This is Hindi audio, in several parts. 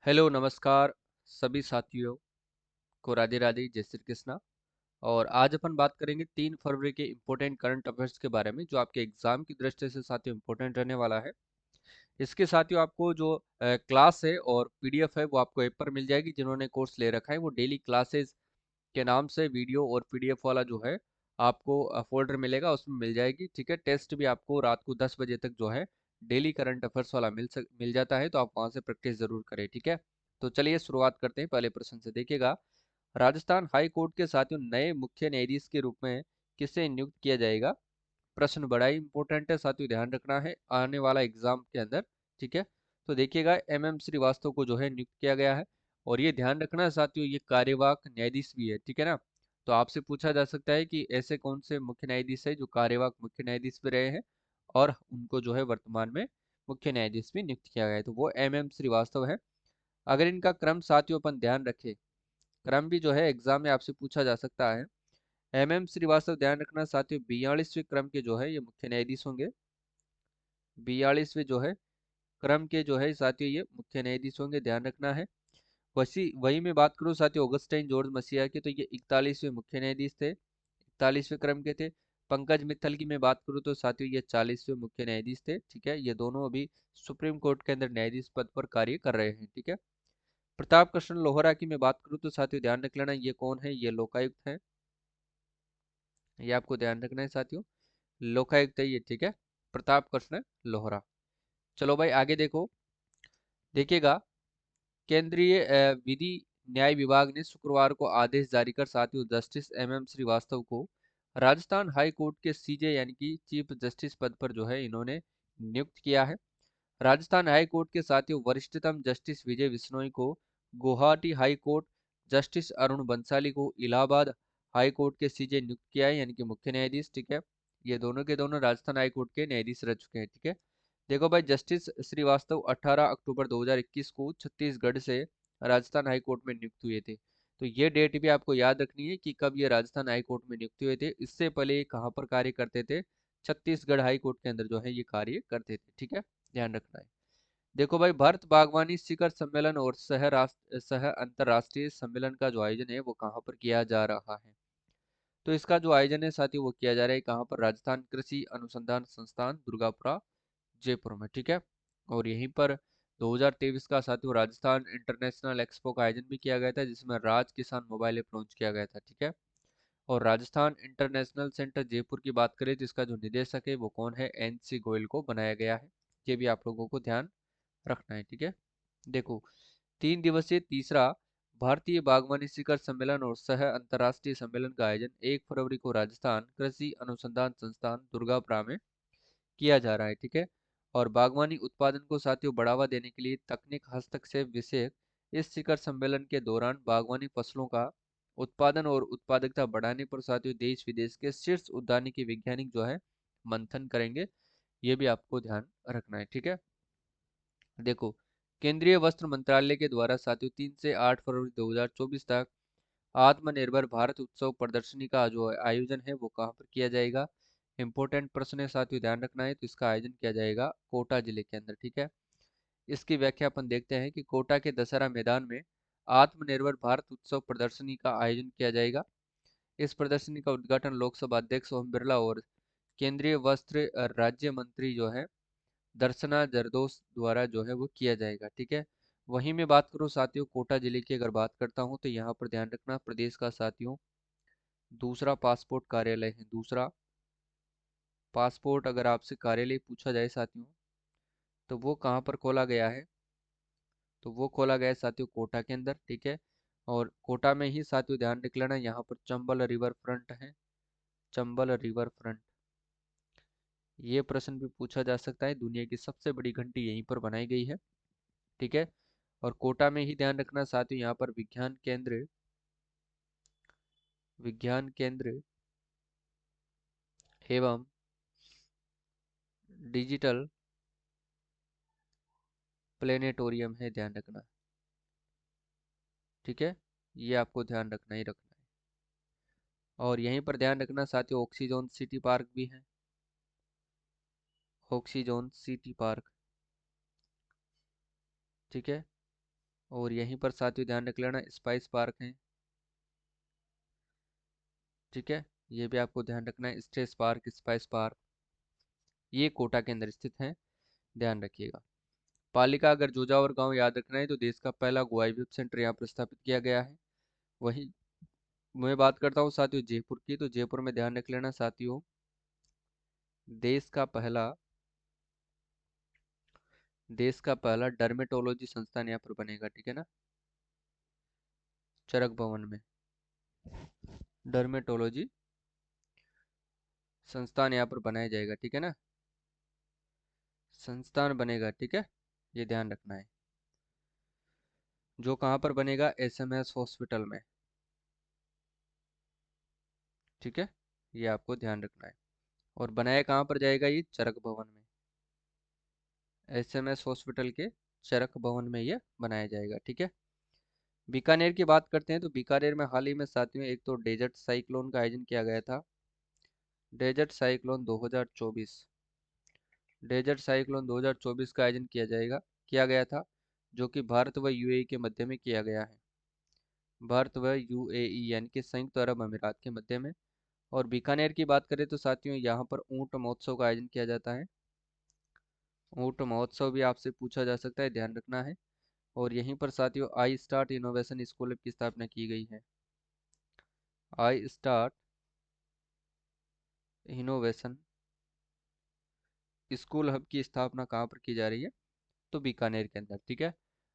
हेलो नमस्कार सभी साथियों को राधे राधे जय श्री कृष्णा। और आज अपन बात करेंगे 3 फरवरी के इम्पोर्टेंट करंट अफेयर्स के बारे में जो आपके एग्जाम की दृष्टि से साथियों इम्पोर्टेंट रहने वाला है। इसके साथियों आपको जो क्लास है और पीडीएफ है वो आपको ऐप पर मिल जाएगी। जिन्होंने कोर्स ले रखा है वो डेली क्लासेस के नाम से वीडियो और पीडीएफ वाला जो है आपको फोल्डर मिलेगा, उसमें मिल जाएगी। ठीक है, टेस्ट भी आपको रात को 10 बजे तक जो है डेली करंट अफेयर्स वाला मिल जाता है, तो आप वहां से प्रैक्टिस जरूर करें। ठीक है, तो चलिए शुरुआत करते हैं पहले प्रश्न से। देखिएगा, राजस्थान हाई कोर्ट के साथियों नए मुख्य न्यायाधीश के रूप में किसे नियुक्त किया जाएगा। प्रश्न बड़ा ही इंपॉर्टेंट है साथियों, ध्यान रखना है आने वाला एग्जाम के अंदर। ठीक है, तो देखिएगा एमएम श्रीवास्तव को जो है नियुक्त किया गया है। और ये ध्यान रखना है साथियों, ये कार्यवाहक न्यायाधीश भी है। ठीक है ना, तो आपसे पूछा जा सकता है कि ऐसे कौन से मुख्य न्यायाधीश है जो कार्यवाहक मुख्य न्यायाधीश भी रहे हैं और उनको जो है वर्तमान में मुख्य न्यायाधीश भी नियुक्त किया गया है, तो वो एमएम श्रीवास्तव है। अगर इनका क्रम साथियों अपन ध्यान रखें, क्रम भी जो है एग्जाम में आपसे पूछा जा सकता है। एमएम श्रीवास्तव, ध्यान रखना साथियों, 42वें क्रम के जो है ये मुख्य न्यायाधीश होंगे। 42वें जो है क्रम के जो है साथियों ये मुख्य न्यायाधीश होंगे, ध्यान रखना है। वही मैं बात करूं साथियों ऑगस्टाइन जॉर्ज मसीहा की, तो ये 41वें मुख्य न्यायाधीश थे, 41वें क्रम के थे। पंकज मित्तल की मैं बात करूं तो साथियों ये 40वें मुख्य न्यायाधीश थे। ठीक है, ये दोनों अभी सुप्रीम कोर्ट के अंदर न्यायाधीश पद पर कार्य कर रहे हैं। ठीक है, प्रताप कृष्ण लोहरा की मैं बात करूं तो साथियों ध्यान रख लेना, ये कौन है, ये लोकायुक्त है। ये आपको ध्यान रखना है साथियों, लोकायुक्त है ये। ठीक है, प्रताप कृष्ण लोहरा। चलो भाई आगे देखो। देखिएगा, केंद्रीय विधि न्याय विभाग ने शुक्रवार को आदेश जारी कर साथियों जस्टिस एमएम श्रीवास्तव को राजस्थान हाई कोर्ट के सीजे यानी कि चीफ जस्टिस पद पर जो है इन्होंने नियुक्त किया है। राजस्थान हाई कोर्ट के साथियों वरिष्ठतम जस्टिस विजय बिश्नोई को Guwahati High Court, justice Arun Bansali को इलाहाबाद हाई कोर्ट के सीजे नियुक्त किया है, यानी कि मुख्य न्यायाधीश। ठीक है, ये दोनों के दोनों राजस्थान हाई कोर्ट के न्यायाधीश रह चुके हैं। ठीक है, देखो भाई, जस्टिस श्रीवास्तव 18 अक्टूबर 2021 को छत्तीसगढ़ से राजस्थान हाई कोर्ट में नियुक्त हुए थे। तो ये डेट भी आपको याद रखनी है कि कब ये राजस्थान हाई कोर्ट में नियुक्त हुए थे। इससे पहले ये कहाँ पर कार्य करते थे, छत्तीसगढ़ हाई कोर्ट के अंदर जो है ये कार्य करते थे। ठीक है, ध्यान रखना है। देखो भाई, भारत बागवानी शिखर सम्मेलन और सह अंतरराष्ट्रीय सम्मेलन का जो आयोजन है वो कहाँ पर किया जा रहा है। तो इसका जो आयोजन है साथियों वो किया जा रहा है कहाँ पर, राजस्थान कृषि अनुसंधान संस्थान दुर्गापुरा जयपुर में। ठीक है, और यहीं पर 2023 का साथियों राजस्थान इंटरनेशनल एक्सपो का आयोजन भी किया गया था, जिसमें राज किसान मोबाइल ऐप लॉन्च किया गया था। ठीक है, और राजस्थान इंटरनेशनल सेंटर जयपुर की बात करें तो इसका जो निदेशक है वो कौन है, एनसी गोयल को बनाया गया है। ये भी आप लोगों को ध्यान रखना है। ठीक है, देखो, 3 दिवसीय तीसरा भारतीय बागवानी शिखर सम्मेलन और सह अंतर्राष्ट्रीय सम्मेलन का आयोजन 1 फरवरी को राजस्थान कृषि अनुसंधान संस्थान दुर्गापुरा में किया जा रहा है। ठीक है, और बागवानी उत्पादन को साथियों बढ़ावा देने के लिए तकनीक हस्तक्षेप विषय इस शिखर सम्मेलन के दौरान बागवानी फसलों का उत्पादन और उत्पादकता बढ़ाने पर साथियों देश विदेश के शीर्ष उद्यानिकी वैज्ञानिक जो है मंथन करेंगे। ये भी आपको ध्यान रखना है। ठीक है, देखो, केंद्रीय वस्त्र मंत्रालय के द्वारा साथियों 3 से 8 फरवरी 2024 तक आत्मनिर्भर भारत उत्सव प्रदर्शनी का जो आयोजन है वो कहाँ पर किया जाएगा। इंपॉर्टेंट प्रश्न है साथियों, ध्यान रखना है। तो इसका आयोजन किया जाएगा कोटा जिले के अंदर। ठीक है, इसकी व्याख्या अपन देखते हैं कि कोटा के दशहरा मैदान में आत्मनिर्भर भारत उत्सव प्रदर्शनी का आयोजन किया जाएगा। इस प्रदर्शनी का उद्घाटन लोकसभा अध्यक्ष ओम बिरला और केंद्रीय वस्त्र राज्य मंत्री जो है दर्शना जरदोस द्वारा जो है वो किया जाएगा। ठीक है, वहीं मैं बात करूँ साथियों कोटा जिले की अगर बात करता हूँ तो यहाँ पर ध्यान रखना प्रदेश का साथियों दूसरा पासपोर्ट कार्यालय है। दूसरा पासपोर्ट अगर आपसे कार्यालय पूछा जाए साथियों तो वो कहाँ पर खोला गया है, तो वो खोला गया है साथियों कोटा के अंदर। ठीक है, और कोटा में ही साथियों ध्यान रख लेना यहाँ पर चंबल रिवर फ्रंट है, चंबल रिवर फ्रंट। ये प्रश्न भी पूछा जा सकता है, दुनिया की सबसे बड़ी घंटी यहीं पर बनाई गई है। ठीक है, और कोटा में ही ध्यान रखना साथियों यहाँ पर विज्ञान केंद्र एवं डिजिटल प्लेनेटोरियम है, ध्यान रखना। ठीक है, ये आपको ध्यान रखना ही रखना है। और यहीं पर ध्यान रखना साथियों ऑक्सीजोन सिटी पार्क भी है, ऑक्सीजोन सिटी पार्क। ठीक है, और यहीं पर साथियों ध्यान रख लेना स्पाइस पार्क है, ठीक है। ये भी आपको ध्यान रखना है, स्ट्रेस पार्क, स्पाइस पार्क, ये कोटा के अंदर स्थित है, ध्यान रखिएगा। पालिका अगर जोजावर गांव याद रखना है तो देश का पहला गोआई सेंटर यहाँ पर स्थापित किया गया है। वही मैं बात करता हूँ साथियों जयपुर की, तो जयपुर में ध्यान रख लेना साथियों, देश का पहला डर्मेटोलॉजी संस्थान यहाँ पर बनेगा, ठीक है ना, चरक भवन में डर्मेटोलॉजी संस्थान यहाँ पर बनाया जाएगा, ठीक है ना, संस्थान बनेगा, ठीक है, ये ध्यान रखना है। जो कहाँ पर बनेगा, एसएमएस हॉस्पिटल में, ठीक है, ये आपको ध्यान रखना है। और बनाया कहाँ पर जाएगा, ये चरक भवन में, एसएमएस हॉस्पिटल के चरक भवन में ये बनाया जाएगा, ठीक है। बीकानेर की बात करते हैं तो बीकानेर में हाल ही में साथियों एक तो डेजर्ट साइक्लोन का आयोजन किया गया था, डेजर्ट साइक्लोन 2024, डेजर्ट साइक्लोन 2024 का आयोजन किया गया था, जो कि भारत व यूएई के मध्य में किया गया है, भारत व यूएई यानी कि संयुक्त अरब अमीरात के मध्य में। और बीकानेर की बात करें तो साथियों यहाँ पर ऊंट महोत्सव का आयोजन किया जाता है, ऊंट महोत्सव भी आपसे पूछा जा सकता है, ध्यान रखना है। और यहीं पर साथियों आई स्टार्ट इनोवेशन स्कूल की स्थापना की गई है, I start innovation school hub की स्थापना कहाँ पर की जा रही है, तो बीकानेर के अंदर, ठीक है।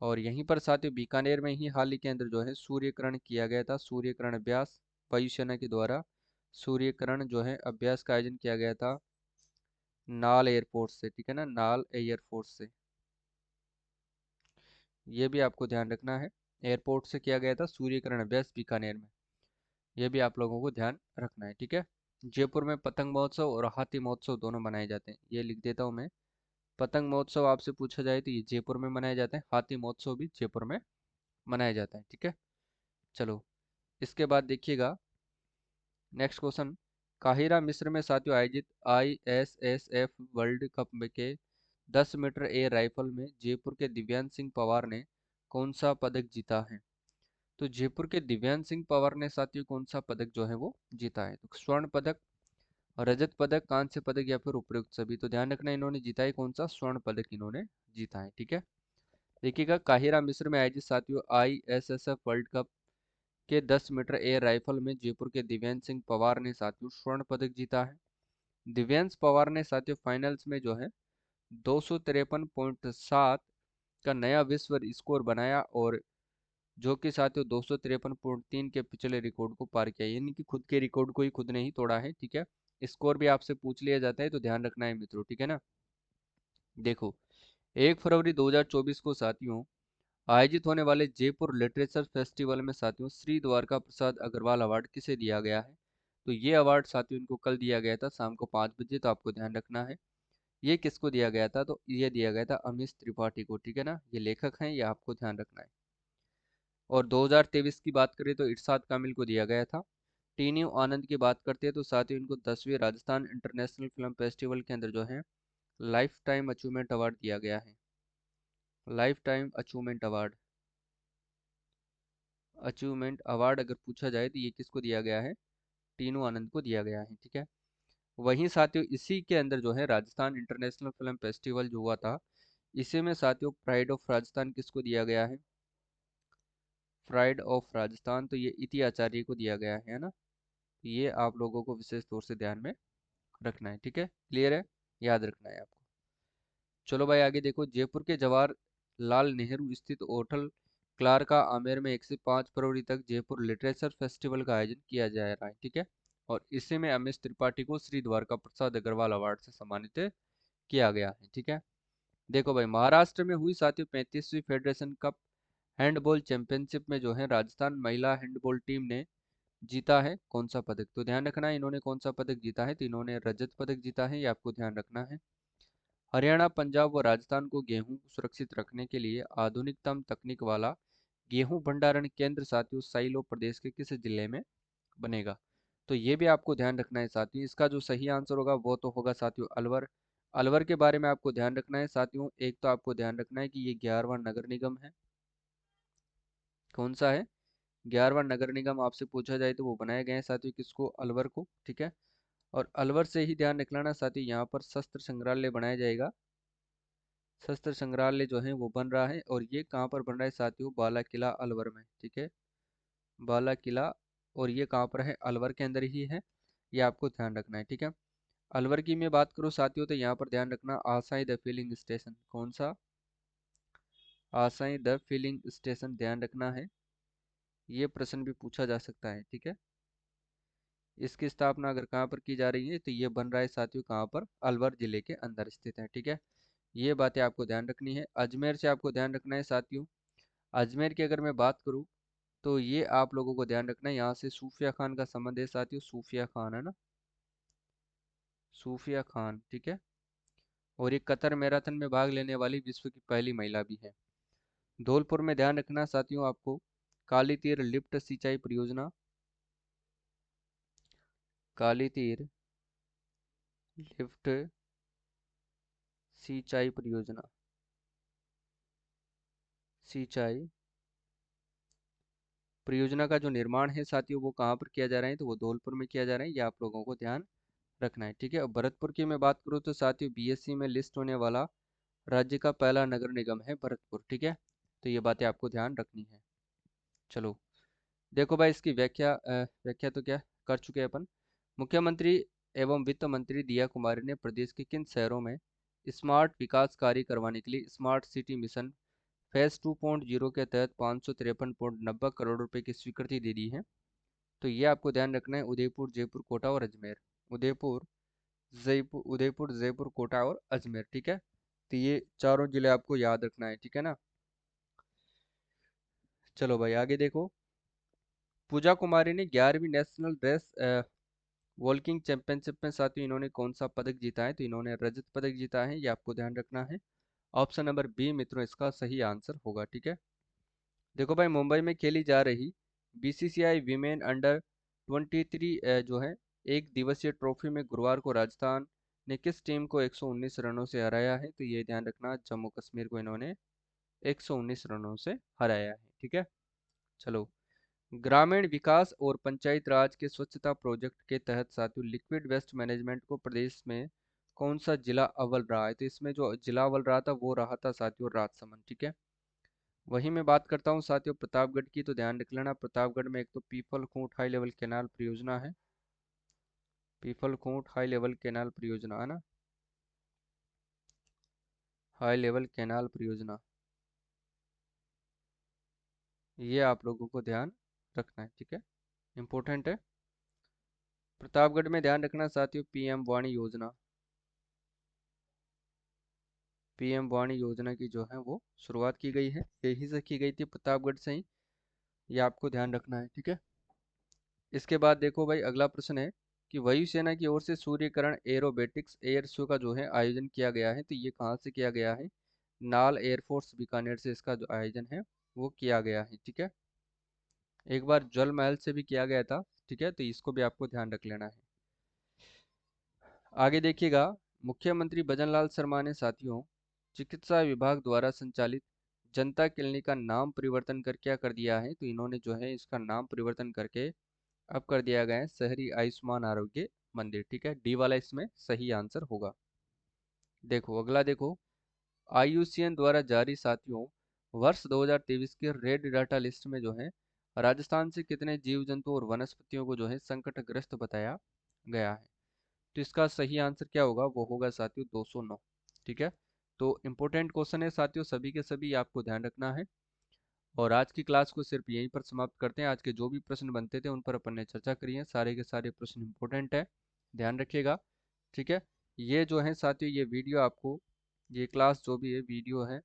और यहीं पर साथियों बीकानेर में ही हाल ही के अंदर जो है सूर्यकरण किया गया था, सूर्यकरण अभ्यास वायुसेना के द्वारा, सूर्यकरण जो है अभ्यास का आयोजन किया गया था नाल एयरपोर्ट से, ठीक है ना, नाल एयरफोर्स से, ये भी आपको ध्यान रखना है, एयरपोर्ट से किया गया था सूर्यकरण अभ्यास बीकानेर में, ये भी आप लोगों को ध्यान रखना है, ठीक है। जयपुर में पतंग महोत्सव और हाथी महोत्सव दोनों मनाए जाते हैं, ये लिख देता हूँ मैं। पतंग महोत्सव आपसे पूछा जाए तो ये जयपुर में मनाया जाता है, हाथी महोत्सव भी जयपुर में मनाया जाता है, ठीक है। चलो इसके बाद देखिएगा नेक्स्ट क्वेश्चन, काहिरा मिस्र में साथियों आयोजित ISSF वर्ल्ड कप में के 10 मीटर एयर राइफल में जयपुर के दिव्यांश सिंह पवार ने कौन सा पदक जीता है, तो जयपुर के दिव्यांश सिंह पवार ने साथियों कौन सा पदक जो है वो जीता है, तो स्वर्ण पदक, रजत पदक, कांस्य पदक या फिर उपयुक्त सभी, तो ध्यान रखना इन्होंने जीता है कौन सा, स्वर्ण पदक इन्होंने जीता है, ठीक है। देखिएगा काहिरा मिस्र में आयोजित साथियों ISSF वर्ल्ड कप के 10 मीटर एयर राइफल में जयपुर के दिव्यांश सिंह पवार ने साथियों स्वर्ण पदक जीता है। दिव्यांश पवार ने साथियों फाइनल्स में जो है 253.7 का नया विश्व स्कोर बनाया, और जो कि साथियों 253.3 के पिछले रिकॉर्ड को पार किया, यानी कि खुद के रिकॉर्ड को ही खुद ने ही तोड़ा है, ठीक है। स्कोर भी आपसे पूछ लिया जाता है तो ध्यान रखना है मित्रों, ठीक है ना। देखो 1 फरवरी 2024 को साथियों आयोजित होने वाले जयपुर लिटरेचर फेस्टिवल में साथियों श्री द्वारका प्रसाद अग्रवाल अवार्ड किसे दिया गया है, तो ये अवार्ड साथियों इनको कल दिया गया था शाम को 5 बजे, तो आपको ध्यान रखना है ये किसको दिया गया था, तो ये दिया गया था अमीश त्रिपाठी को, ठीक है ना, ये लेखक हैं, ये आपको ध्यान रखना है। और 2023 की बात करें तो इरशाद कामिल को दिया गया था। टीन्यू आनंद की बात करते हैं तो साथियों इनको 10वीं राजस्थान इंटरनेशनल फिल्म फेस्टिवल के अंदर जो है लाइफ टाइम अचीवमेंट अवार्ड दिया गया है, लाइफ टाइम अचीवमेंट अवार्ड अगर पूछा जाए तो ये किसको दिया गया है, टीनू आनंद को दिया गया है, ठीक है। वहीं साथियों इसी के अंदर जो है राजस्थान इंटरनेशनल फिल्म फेस्टिवल जो हुआ था, इसी में साथियों प्राइड ऑफ राजस्थान किसको दिया गया है, प्राइड ऑफ राजस्थान तो ये इति आचार्य को दिया गया है ना, ये आप लोगों को विशेष तौर से ध्यान में रखना है, ठीक है, क्लियर है, याद रखना है आपको। चलो भाई आगे देखो, जयपुर के जवाहरलाल नेहरू स्थित होटल क्लारका आमेर में 1 से 5 फरवरी तक जयपुर लिटरेचर फेस्टिवल का आयोजन किया जा रहा है, ठीक है। और इसी में अमीश त्रिपाठी को श्री द्वारका प्रसाद अग्रवाल अवार्ड से सम्मानित किया गया है, ठीक है। देखो भाई महाराष्ट्र में हुई साथियों 35वीं फेडरेशन कप हैंडबॉल चैंपियनशिप में जो है राजस्थान महिला हैंडबॉल टीम ने जीता है कौन सा पदक, तो ध्यान रखना है इन्होंने कौन सा पदक जीता है, तो इन्होंने रजत पदक जीता है, ये आपको ध्यान रखना है। हरियाणा, पंजाब व राजस्थान को गेहूं सुरक्षित रखने के लिए आधुनिकतम तकनीक वाला गेहूं भंडारण केंद्र साथियों साइलो प्रदेश के किस जिले में बनेगा, तो ये भी आपको ध्यान रखना है साथियों, इसका जो सही आंसर होगा वो तो होगा साथियों अलवर। अलवर के बारे में आपको ध्यान रखना है साथियों, एक तो आपको ध्यान रखना है कि ये 11वां नगर निगम है, कौन सा है? 11वां नगर निगम आपसे पूछा जाए तो वो बनाए गए हैं साथियों, किसको? अलवर को। ठीक है, और अलवर से ही ध्यान रखना साथियों, यहाँ पर शस्त्र संग्रहालय बनाया जाएगा। शस्त्र संग्रहालय जो है वो बन रहा है, और ये कहाँ पर बन रहा है साथियों? बाला किला अलवर में। ठीक है, बाला किला, और ये कहाँ पर है? अलवर के अंदर ही है, ये आपको ध्यान रखना है। ठीक है, अलवर की मैं बात करूँ साथियों तो यहाँ पर ध्यान रखना आसाई द फिलिंग स्टेशन। कौन सा? आसाई द फिलिंग स्टेशन ध्यान रखना है, ये प्रश्न भी पूछा जा सकता है। ठीक है, इसकी स्थापना अगर कहाँ पर की जा रही है तो ये बन रहा है साथियों कहाँ पर? अलवर जिले के अंदर स्थित है। ठीक है, ये बातें आपको ध्यान रखनी है। अजमेर से आपको ध्यान रखना है साथियों। अजमेर की अगर मैं बात करूँ तो ये आप लोगों को ध्यान रखना है, यहाँ से सूफिया खान का संबंध है साथियों। सूफिया खान है ना, सूफिया खान। ठीक है, और ये कतर मैराथन में भाग लेने वाली विश्व की पहली महिला भी है। धौलपुर में ध्यान रखना साथियों आपको, काली तीर लिफ्ट सिंचाई परियोजना। काली तीर लिफ्ट सिंचाई परियोजना, सिंचाई परियोजना का जो निर्माण है साथियों वो कहाँ पर किया जा रहा है? तो वो धौलपुर में किया जा रहा है, ये आप लोगों को ध्यान रखना है। ठीक है, और भरतपुर की मैं बात करूँ तो साथियों बीएससी में लिस्ट होने वाला राज्य का पहला नगर निगम है भरतपुर। ठीक है, तो ये बातें आपको ध्यान रखनी है। चलो देखो भाई, इसकी व्याख्या तो क्या कर चुके हैं अपन। मुख्यमंत्री एवं वित्त मंत्री दिया कुमारी ने प्रदेश के किन शहरों में स्मार्ट विकास कार्य करवाने के लिए स्मार्ट सिटी मिशन फेज 2.0 के तहत 553.90 करोड़ रुपए की स्वीकृति दे दी है? तो ये आपको ध्यान रखना है, उदयपुर, जयपुर, कोटा और अजमेर। उदयपुर, जयपुर, कोटा और अजमेर। ठीक है, तो ये चारों जिले आपको याद रखना है। ठीक है ना, चलो भाई आगे देखो। पूजा कुमारी ने 11वीं नेशनल रेस वॉल्किंग चैंपियनशिप में साथियों इन्होंने कौन सा पदक जीता है? तो इन्होंने रजत पदक जीता है, ये आपको ध्यान रखना है। ऑप्शन नंबर बी मित्रों इसका सही आंसर होगा। ठीक है, देखो भाई, मुंबई में खेली जा रही बीसीसीआई वीमेन अंडर 23 जो है एक दिवसीय ट्रॉफी में गुरुवार को राजस्थान ने किस टीम को 119 रनों से हराया है? तो ये ध्यान रखना, जम्मू कश्मीर को इन्होंने 119 रनों से हराया है। ठीक है, चलो, ग्रामीण विकास और पंचायत राज के स्वच्छता प्रोजेक्ट के तहत साथियों लिक्विड वेस्ट मैनेजमेंट को प्रदेश में कौन सा जिला अव्वल रहा है? तो इसमें जो जिला अव्वल रहा था वो रहा था साथियों राजसमंद। ठीक है, वहीं मैं बात करता हूँ साथियों प्रतापगढ़ की, तो ध्यान रख लेना प्रतापगढ़ में एक तो पीपल खूंट हाई लेवल कैनाल परियोजना है। पीपल खूंट हाई लेवल कैनाल परियोजना है ना, हाई लेवल कैनाल परियोजना, ये आप लोगों को ध्यान रखना है। ठीक है, इंपॉर्टेंट है। प्रतापगढ़ में ध्यान रखना साथियों पीएम वाणी योजना, पीएम वाणी योजना की जो है वो शुरुआत की गई है, यहीं से की गई थी प्रतापगढ़ से ही, ये आपको ध्यान रखना है। ठीक है, इसके बाद देखो भाई अगला प्रश्न है कि वायुसेना की ओर से सूर्यकरण एरोबेटिक्स एयर शो का जो है आयोजन किया गया है, तो ये कहाँ से किया गया है? नाल एयरफोर्स बीकानेर से इसका जो आयोजन है वो किया गया है। ठीक है, एक बार जल महल से भी किया गया था। ठीक है, तो इसको भी आपको ध्यान रख लेना है। आगे देखिएगा, मुख्यमंत्री भजनलाल शर्मा ने साथियों चिकित्सा विभाग द्वारा संचालित जनता क्लिनिक का नाम परिवर्तन कर क्या कर दिया है? तो इन्होंने जो है इसका नाम परिवर्तन करके अब कर दिया गया है शहरी आयुष्मान आरोग्य मंदिर। ठीक है, डी वाला इसमें सही आंसर होगा। देखो अगला देखो, आईयूसीएन द्वारा जारी साथियों वर्ष 2023 के रेड डाटा लिस्ट में जो है राजस्थान से कितने जीव जंतु और वनस्पतियों को जो है संकटग्रस्त बताया गया है? तो इसका सही आंसर क्या होगा? वो होगा साथियों 209। ठीक है, तो इम्पोर्टेंट क्वेश्चन है साथियों, सभी के सभी आपको ध्यान रखना है। और आज की क्लास को सिर्फ यहीं पर समाप्त करते हैं। आज के जो भी प्रश्न बनते थे उन पर अपन ने चर्चा करी है, सारे के सारे प्रश्न इंपॉर्टेंट है, ध्यान रखिएगा। ठीक है, ये जो है साथियों ये वीडियो आपको, ये क्लास जो भी है वीडियो है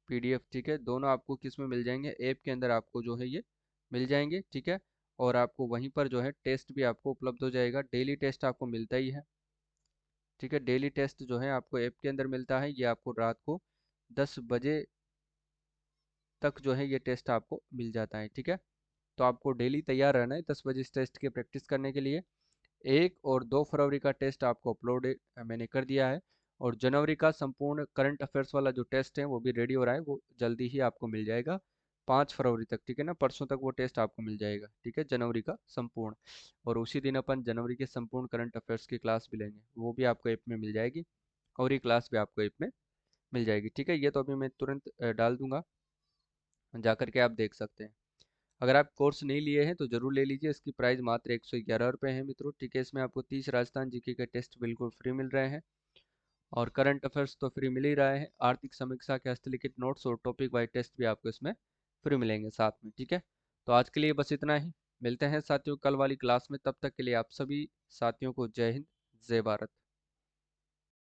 पीडीएफ, ठीक है, दोनों आपको किस में मिल जाएंगे? ऐप के अंदर आपको जो है ये मिल जाएंगे। ठीक है, और आपको वहीं पर जो है टेस्ट भी आपको उपलब्ध हो जाएगा, डेली टेस्ट आपको मिलता ही है। ठीक है, डेली टेस्ट जो है आपको ऐप के अंदर मिलता है, ये आपको रात को 10 बजे तक जो है ये टेस्ट आपको मिल जाता है। ठीक है, तो आपको डेली तैयार रहना है 10 बजे इस टेस्ट की प्रैक्टिस करने के लिए। 1 और 2 फरवरी का टेस्ट आपको अपलोड मैंने कर दिया है, और जनवरी का संपूर्ण करंट अफेयर्स वाला जो टेस्ट है वो भी रेडी हो रहा है, वो जल्दी ही आपको मिल जाएगा। 5 फरवरी तक, ठीक है ना, परसों तक वो टेस्ट आपको मिल जाएगा, ठीक है, जनवरी का संपूर्ण। और उसी दिन अपन जनवरी के संपूर्ण करंट अफेयर्स की क्लास भी लेंगे, वो भी आपको ऐप में मिल जाएगी, और ये क्लास भी आपको ऐप में मिल जाएगी, ठीक है। ये तो अभी मैं तुरंत डाल दूंगा, जा करके आप देख सकते हैं। अगर आप कोर्स नहीं लिए हैं तो जरूर ले लीजिए, इसकी प्राइस मात्र 111 रुपये है मित्रों, ठीक है। इसमें आपको 30 राजस्थान जीके के टेस्ट बिल्कुल फ्री मिल रहे हैं, और करंट अफेयर्स तो फ्री मिल ही रहा है, आर्थिक समीक्षा के हस्तलिखित नोट्स और टॉपिक वाइज टेस्ट भी आपको इसमें फ्री मिलेंगे साथ में, ठीक है। तो आज के लिए बस इतना ही, मिलते हैं साथियों कल वाली क्लास में, तब तक के लिए आप सभी साथियों को जय हिंद, जय भारत।